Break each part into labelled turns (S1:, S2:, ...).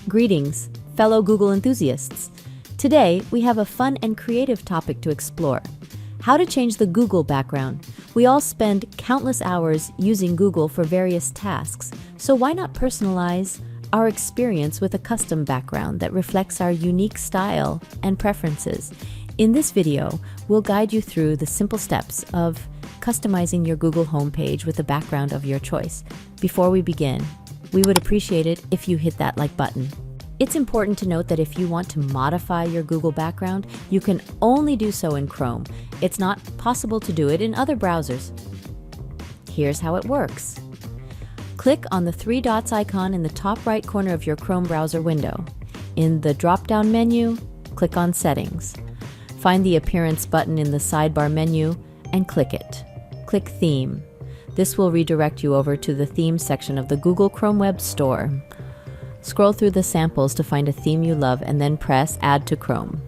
S1: Greetings, fellow Google enthusiasts. Today, we have a fun and creative topic to explore: how to change the Google background. We all spend countless hours using Google for various tasks, so why not personalize our experience with a custom background that reflects our unique style and preferences? In this video, we'll guide you through the simple steps of customizing your Google homepage with a background of your choice. Before we begin, we would appreciate it if you hit that like button. It's important to note that if you want to modify your Google background, you can only do so in Chrome. It's not possible to do it in other browsers. Here's how it works. Click on the three dots icon in the top right corner of your Chrome browser window. In the drop-down menu, click on Settings. Find the Appearance button in the sidebar menu and click it. Click Theme. This will redirect you over to the Theme section of the Google Chrome Web Store. Scroll through the samples to find a theme you love and then press Add to Chrome.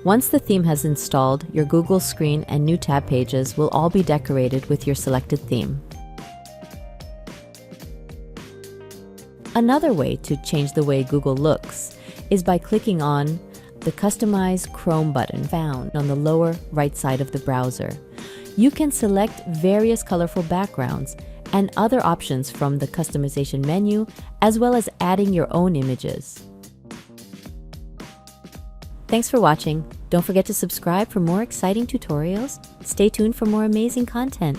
S1: Once the theme has installed, your Google screen and new tab pages will all be decorated with your selected theme. Another way to change the way Google looks is by clicking on the Customize Chrome button found on the lower right side of the browser. You can select various colorful backgrounds and other options from the customization menu, as well as adding your own images. Thanks for watching. Don't forget to subscribe for more exciting tutorials. Stay tuned for more amazing content.